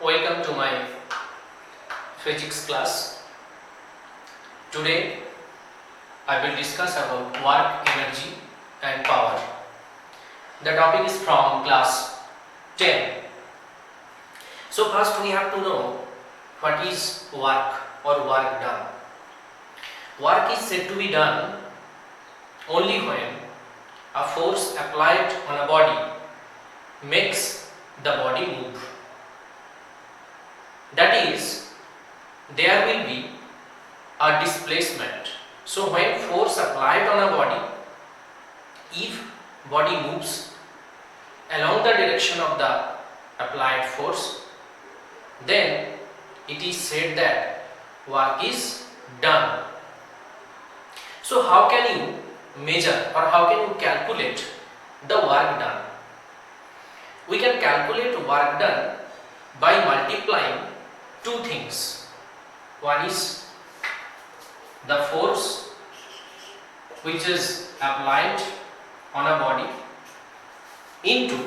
Welcome to my physics class. Today I will discuss about work, energy and power. The topic is from class 10. So first we have to know what is work or work done. Work is said to be done only when a force applied on a body makes the body move. That is, there will be a displacement. So when force applied on a body, if body moves along the direction of the applied force, then it is said that work is done. So how can you measure or how can you calculate the work done? We can calculate work done by multiplying two things. One is the force which is applied on a body into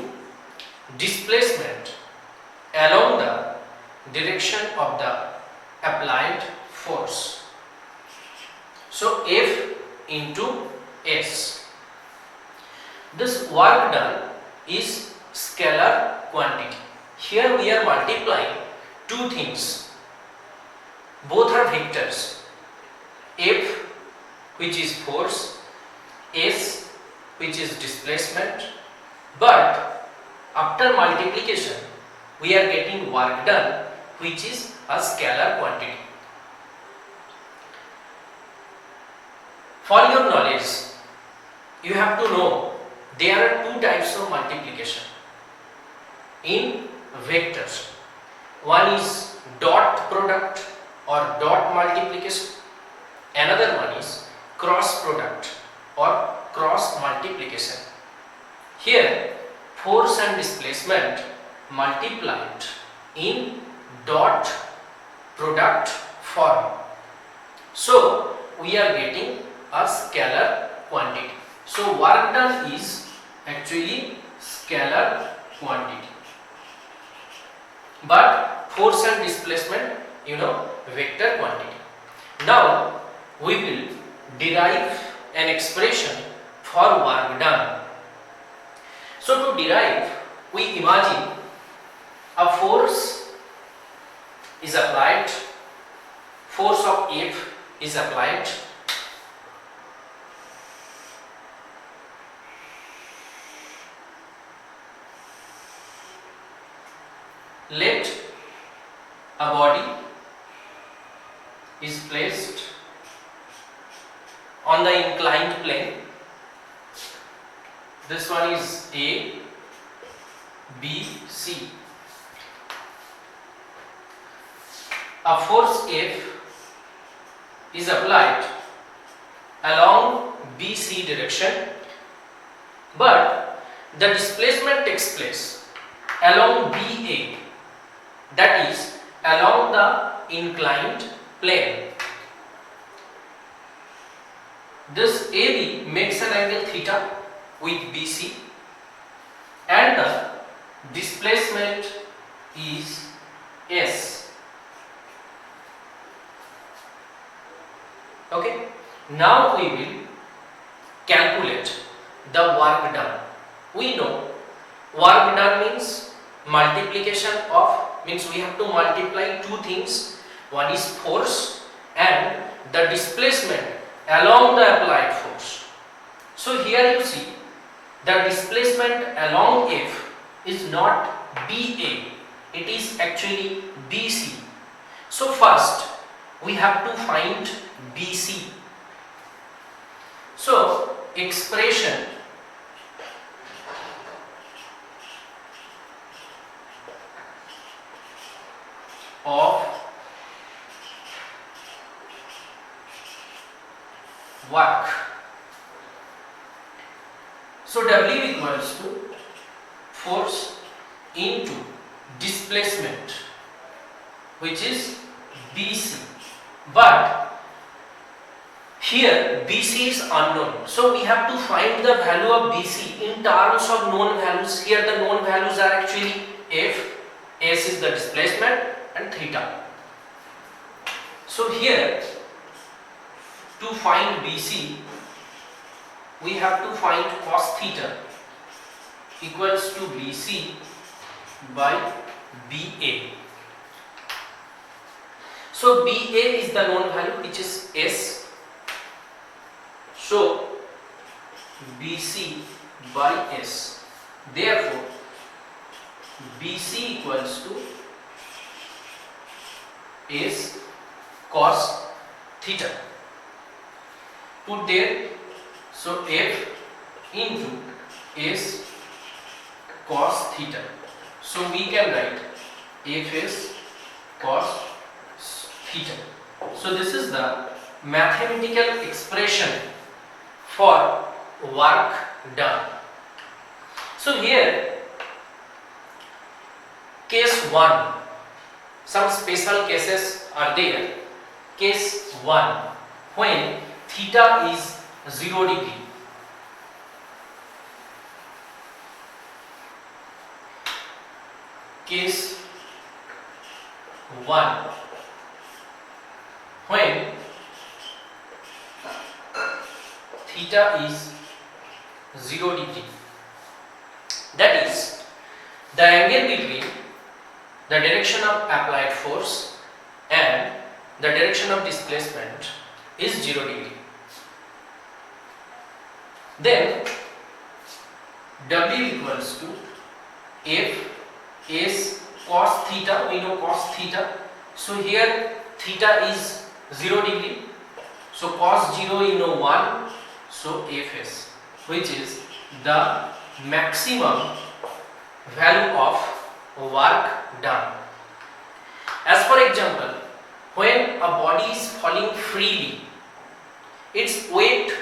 displacement along the direction of the applied force. So F into S. This work done is scalar quantity. Here we are multiplying two things. Both are vectors. F, which is force, S, which is displacement, but after multiplication we are getting work done, which is a scalar quantity. For your knowledge, you have to know there are two types of multiplication in vectors. One is dot product or dot multiplication. Another one is cross product or cross multiplication. Here force and displacement multiplied in dot product form. So we are getting a scalar quantity. So work done is actually scalar quantity. But force and displacement, vector quantity. Now we will derive an expression for work done. So to derive, we imagine a force is applied, force of F is applied, let a body is placed on the inclined plane. This one is A, B, C. A force F is applied along BC direction, but the displacement takes place along BA, that is along the inclined plane. This AB makes an angle theta with BC and the displacement is S. Okay, now we will calculate the work done. We know work done means multiplication of, means we have to multiply two things. One is force and the displacement along the applied force. So here you see the displacement along F is not BA, it is actually BC. So first we have to find BC. So expression of work. So W equals to force into displacement, which is BC, but here BC is unknown, so we have to find the value of BC in terms of known values. Here the known values are actually F, S is the displacement and theta. So here to find BC we have to find cos theta equals to BC by BA. So BA is the known value which is S. So BC by S. Therefore BC equals to S cos theta. Put there, so F into S cos theta. So we can write Fs cos theta. So this is the mathematical expression for work done. So here case 1, some special cases are there. Case 1, when theta is 0 degree. Case 1, when theta is 0 degree. That is the angle between the direction of applied force and the direction of displacement is 0 degree. Then W equals to F S cos theta. We know cos theta. So here theta is 0 degree. So cos 0 you know 1. So Fs, which is the maximum value of work done. As for example, when a body is falling freely, its weight,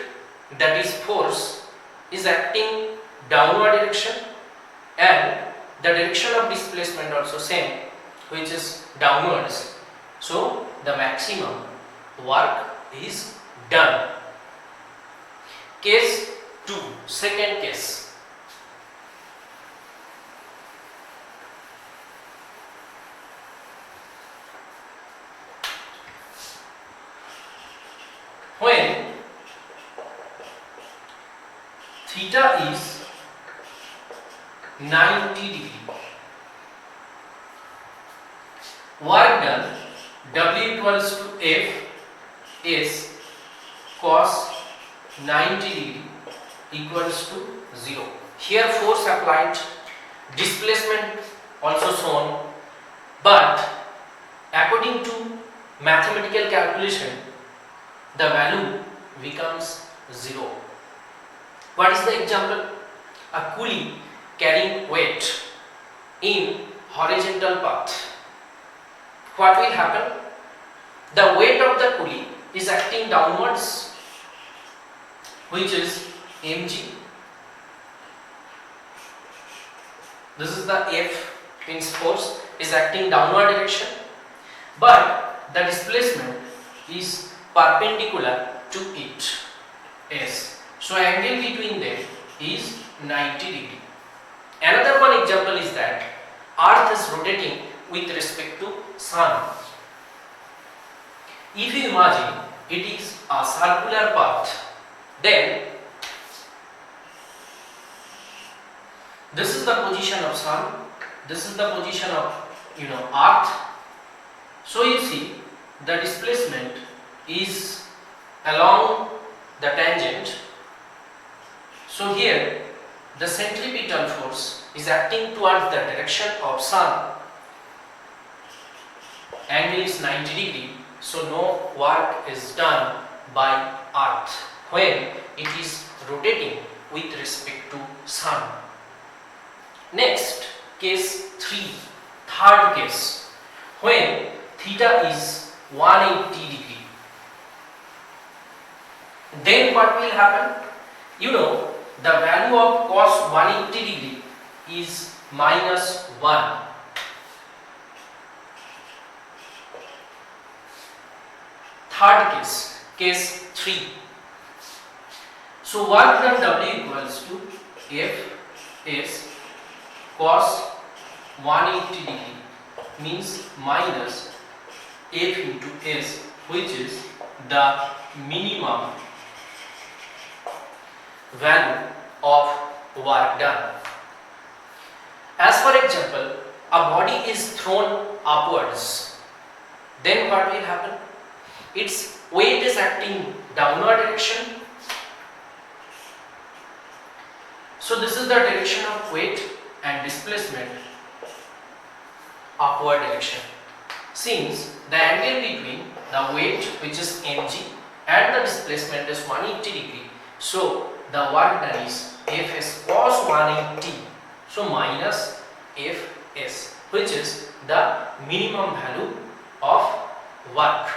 that is force, is acting downward direction and the direction of displacement also same, which is downwards. So the maximum work is done. Case 2, second case. When theta is 90 degree, work done W equals to F is cos 90 degree equals to 0. Here force applied, displacement also shown, but according to mathematical calculation the value becomes 0. What is the example? A pulley carrying weight in horizontal path. What will happen? The weight of the pulley is acting downwards, which is mg. This is the F, means force is acting downward direction, but the displacement is perpendicular to it, S. So angle between them is 90 degree. Another one example is that Earth is rotating with respect to Sun. If you imagine it is a circular path, then this is the position of Sun, this is the position of Earth. So you see the displacement is along the tangent. So here the centripetal force is acting towards the direction of Sun. Angle is 90 degree, so no work is done by Earth when it is rotating with respect to Sun. Next, case 3, third case, when theta is 180 degree. Then what will happen? The value of cos 180 degree is minus 1. Third case, case 3. So work done W equals to F is cos 180 degree means minus F into S, which is the minimum value of work done. As for example, a body is thrown upwards, then what will happen? Its weight is acting downward direction. So this is the direction of weight, and displacement upward direction. Since the angle between the weight, which is mg, and the displacement is 180 degree, so the work done is Fs cos 180, so minus Fs, which is the minimum value of work.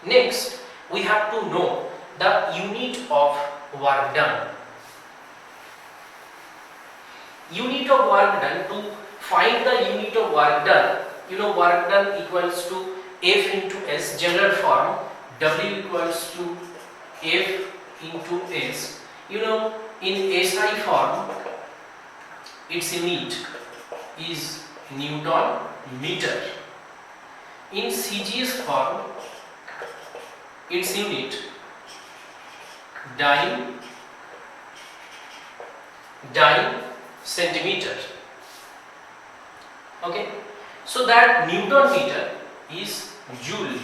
Next, we have to know the unit of work done. Unit of work done, to find the unit of work done, work done equals to F into S, general form, W equals to F into S. In SI form, its unit is Newton meter. In CGS form, its unit dyne centimeter. Okay, so that Newton meter is joule,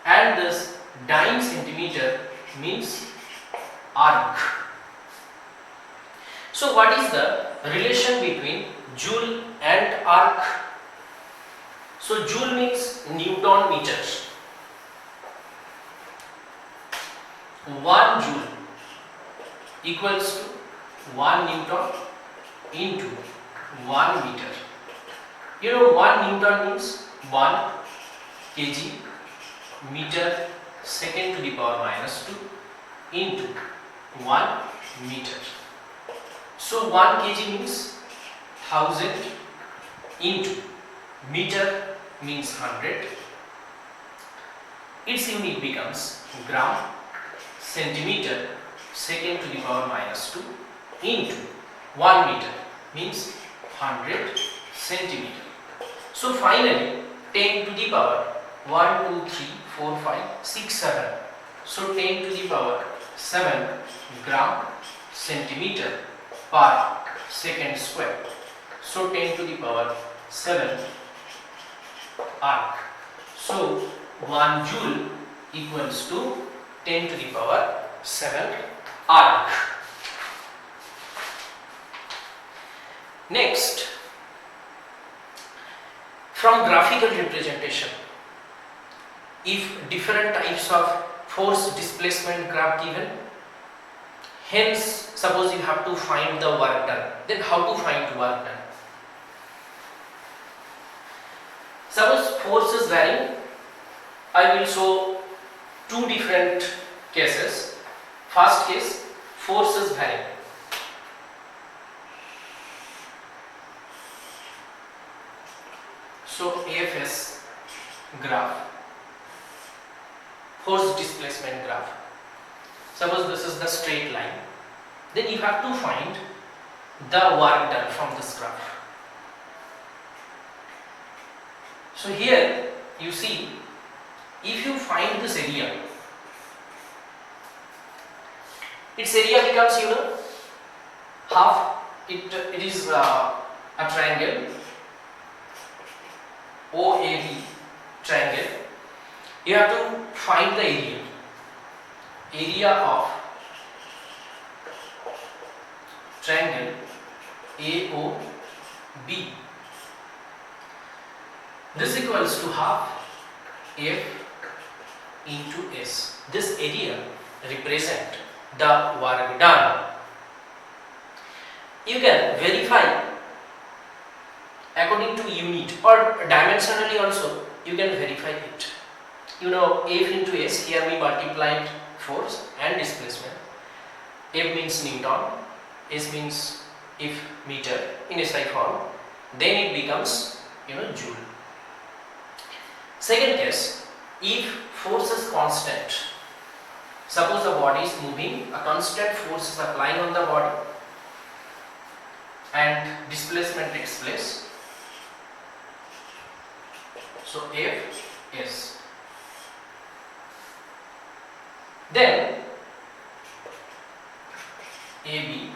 and this dyne centimeter means arc. So what is the relation between joule and arc? So joule means Newton meter. 1 joule equals to 1 Newton into 1 meter. 1 Newton means 1 kg meter second to the power minus 2 into 1 meter. So 1 kg means 1000 into meter means 100. Its unit becomes gram centimeter second to the power minus 2 into 1 meter means 100 centimeter. So finally 10 to the power 1, 2, 3, 4, 5, 6, 7. So 10 to the power 7 gram centimeter per second square. So 10 to the power 7 arc. So 1 joule equals to 10 to the power 7 arc. Next, from graphical representation, if different types of force displacement graph given, hence suppose you have to find the work done, then how to find work done? Suppose force is varying, I will show two different cases. First case, force is varying. So AFS graph, force displacement graph. Suppose this is the straight line, then you have to find the work done from this graph. So here you see, if you find this area, its area becomes half, it is a triangle, OAB triangle. You have to find the area of triangle AOB. This equals to half F into S. This area represent the work done. You can verify according to unit or dimensionally also you can verify it. F into S, here we multiplied force and displacement. F means Newton, S means if meter in SI form, then it becomes joule. Second case, if force is constant, suppose the body is moving, a constant force is applying on the body and displacement takes place. So F is. Then AB,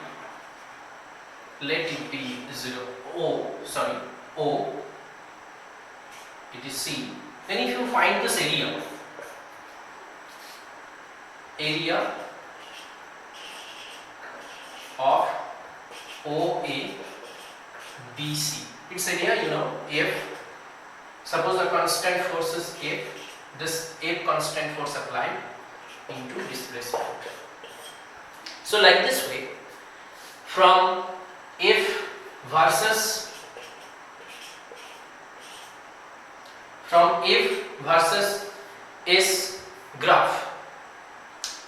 let it be 0. O, it is C. Then if you find this area of OA BC, its area, you know, F. Suppose the constant force is F, this F constant force applied into displacement. So like this way, from F versus S graph,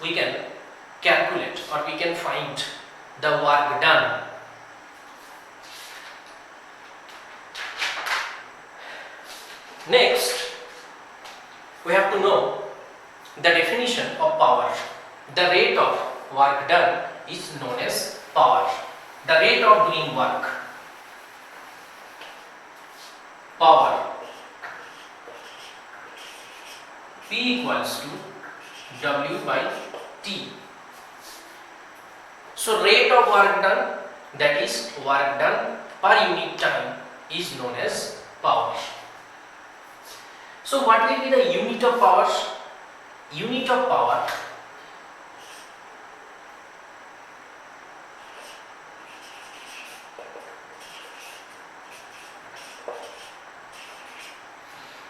we can calculate or we can find the work done. Next, we have to know the definition of power. The rate of work done is known as power. The rate of doing work. Power. P equals to W by T. So rate of work done, that is work done per unit time, is known as power. So what will be the unit of power? Unit of power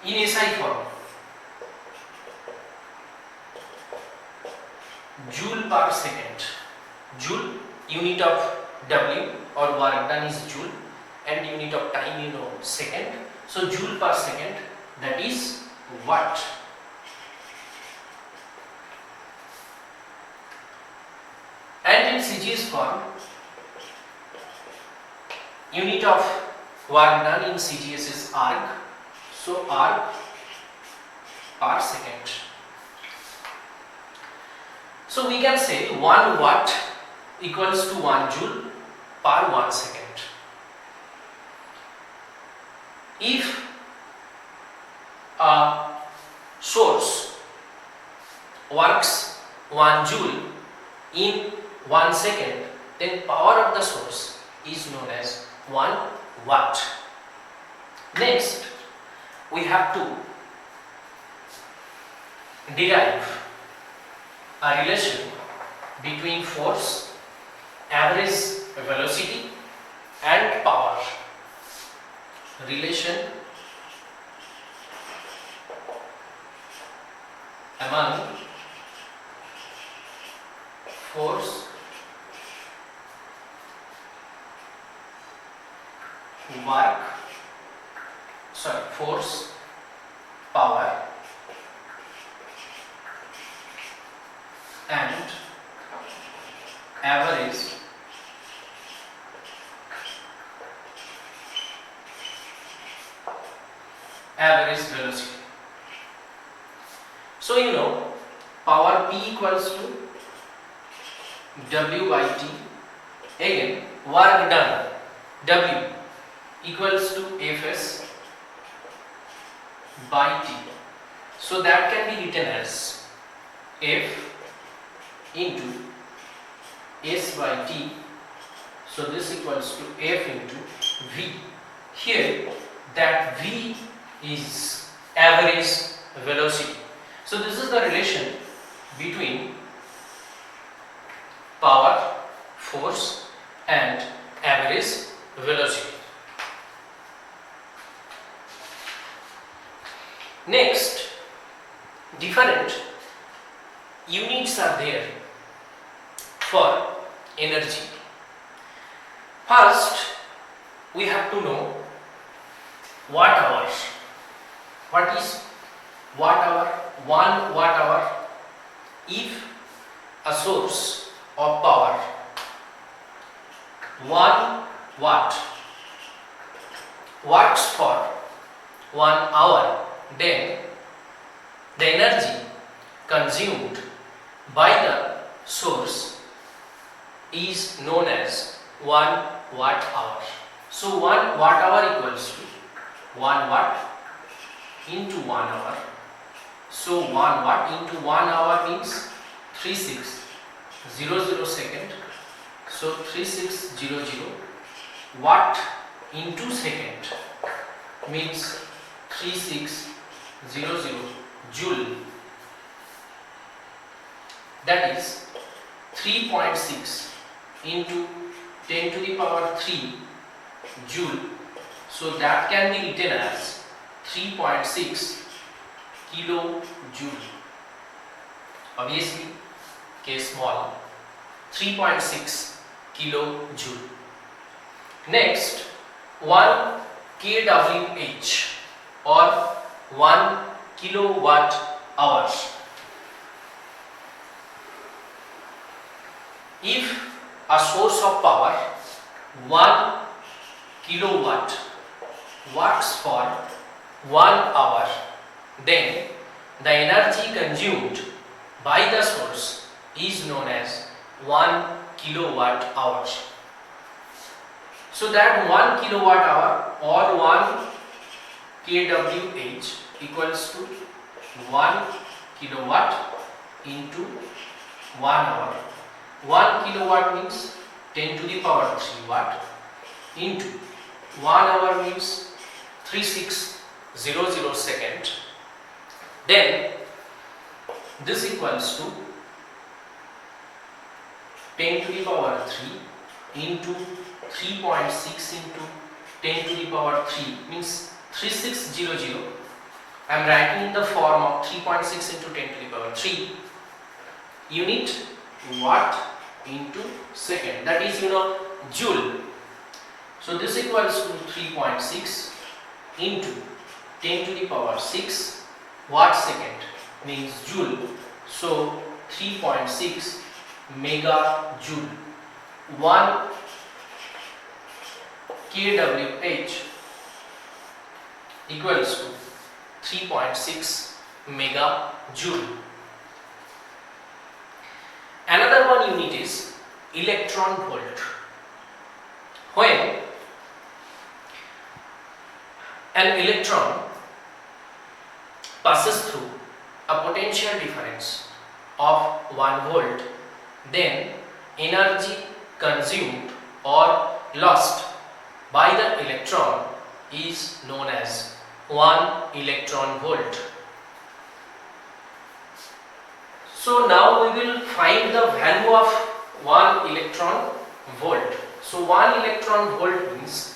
in SI form, joule per second. Joule, unit of W or work done is joule, and unit of time, you know, second. So joule per second, that is watt. And in CGS form, unit of work done in CGS is arc. So arc per second. So we can say 1 watt equals to 1 joule per 1 second. If a source works 1 joule in 1 second, then power of the source is known as 1 watt. Next, we have to derive a relation between force, average velocity and power. Relation among force, force, power and average velocity. So you know, power P equals to W by T. Again, work done, W equals to Fs by T. So that can be written as F into S by T. So this equals to F into V. Here that V is average velocity. So this is the relation between power, force and average velocity. Next, different units are there for energy. First, we have to know watt hours. What is watt hour? 1 watt hour. If a source of power 1 watt works for 1 hour, then the energy consumed by the source is known as 1 watt hour. So 1 watt hour equals to 1 watt into 1 hour. So 1 watt into 1 hour means 3600 second. So 3600 watt into second means 3600 joule. That is 3.6 into 10 to the power 3 joule. So that can be written as 3.6 kilojoule. Obviously, K small, 3.6 kilojoule. Next, 1 kWh or 1 kilowatt hours. If a source of power 1 kilowatt watts for 1 hour, then the energy consumed by the source is known as 1 kilowatt hours. So that 1 kilowatt hour or 1 kWh equals to 1 kilowatt into 1 hour. 1 kilowatt means 10 to the power 3 watt into 1 hour means 3600 second. Then this equals to 10 to the power 3 into 3.6 into 10 to the power 3 means 3600. I am writing in the form of 3.6 into 10 to the power 3 unit watt into second, that is joule. So this equals to 3.6 into 10 to the power 6 watt second means joule. So 3.6 megajoule. 1 kWh equals to 3.6 megajoule. Another one unit is electron volt. When an electron passes through a potential difference of 1 volt, then energy consumed or lost by the electron is known as 1 electron volt. So now we will find the value of 1 electron volt. So 1 electron volt means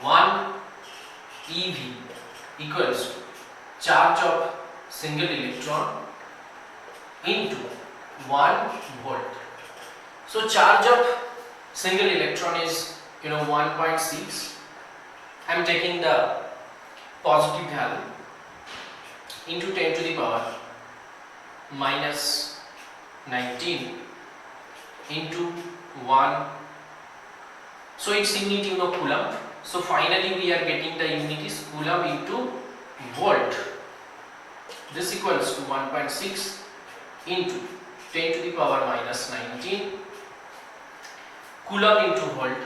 1 eV equals to charge of single electron into 1 volt. So charge of single electron is 1.6. I am taking the positive value into 10 to the power minus 19 into 1. So its unit coulomb. So finally we are getting the unit is coulomb into volt. This equals to 1.6 into 10 to the power minus 19 coulomb into volt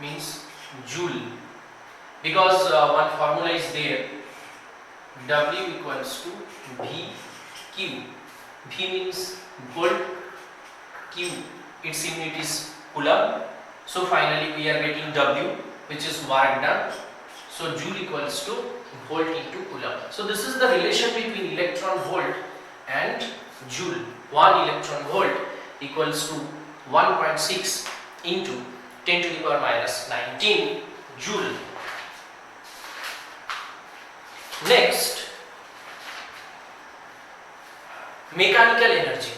means joule, because one formula is there, W equals to VQ. V means volt, Q its unit is coulomb. So finally we are getting W, which is work done. So joule equals to volt into coulomb. So this is the relation between electron volt and joule. 1 electron volt equals to 1.6 into 10 to the power minus 19 joule. Next, mechanical energy.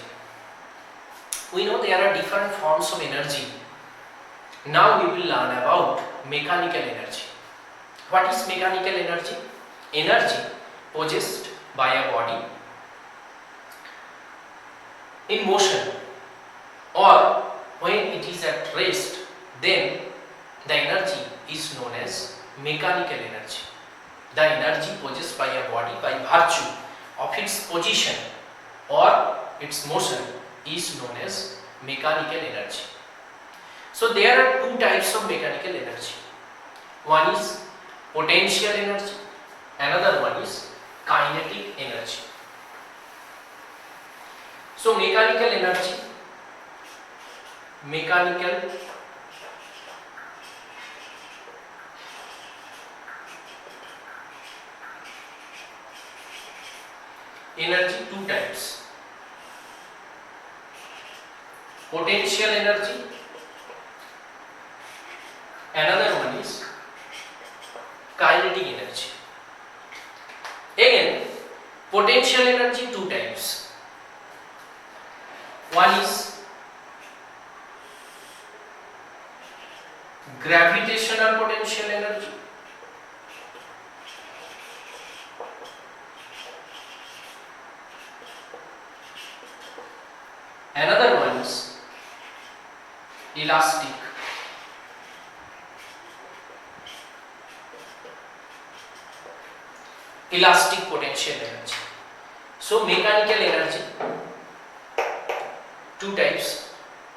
We know there are different forms of energy. Now we will learn about mechanical energy. What is mechanical energy? Energy possessed by a body in motion or when it is at rest, then the energy is known as mechanical energy. The energy possessed by a body by virtue of its position or its motion is known as mechanical energy. So there are two types of mechanical energy. One is potential energy, another one is kinetic energy. So mechanical energy, mechanical energy two types, potential energy, another one is kinetic energy. Again, potential energy two types. One is gravitational potential energy, another one is elastic potential energy. So mechanical energy two types,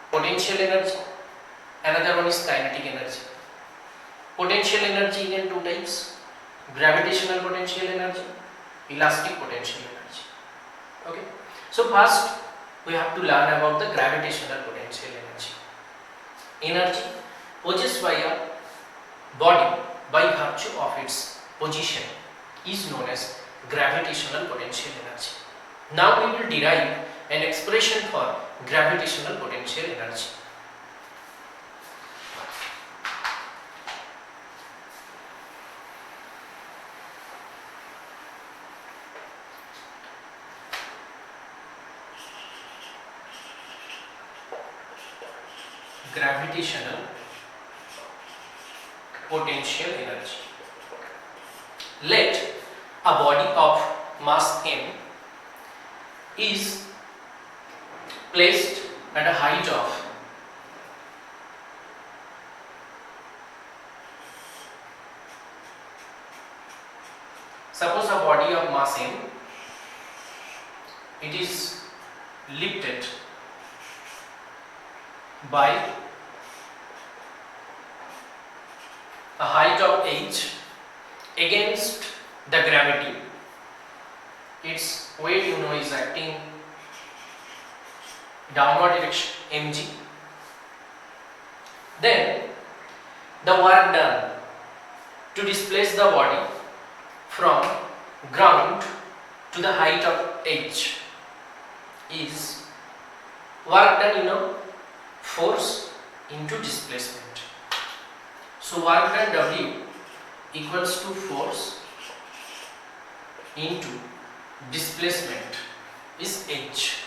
potential energy, another one is kinetic energy. Potential energy again two types, gravitational potential energy, elastic potential energy. Okay, so first we have to learn about the gravitational potential energy. Energy possessed by a body by virtue of its position is known as gravitational potential energy. Now we will derive an expression for gravitational potential energy. Gravitational potential energy. Let a body of mass m is placed at a height of suppose a body of mass m, it is lifted by a height of h against the gravity. Its weight is acting downward direction mg. Then the work done to displace the body from ground to the height of h is work done force into displacement. So work done W equals to force into displacement is h.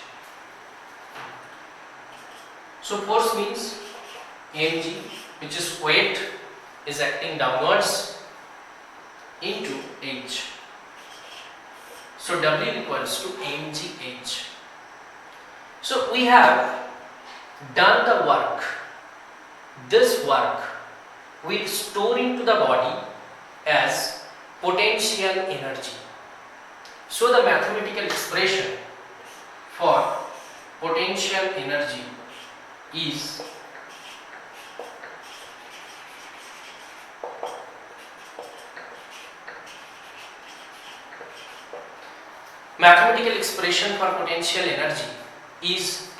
So force means mg, which is weight is acting downwards, into h. So W equals to mgh. So we have done the work. This work will store into the body as potential energy. So the mathematical expression for potential energy is is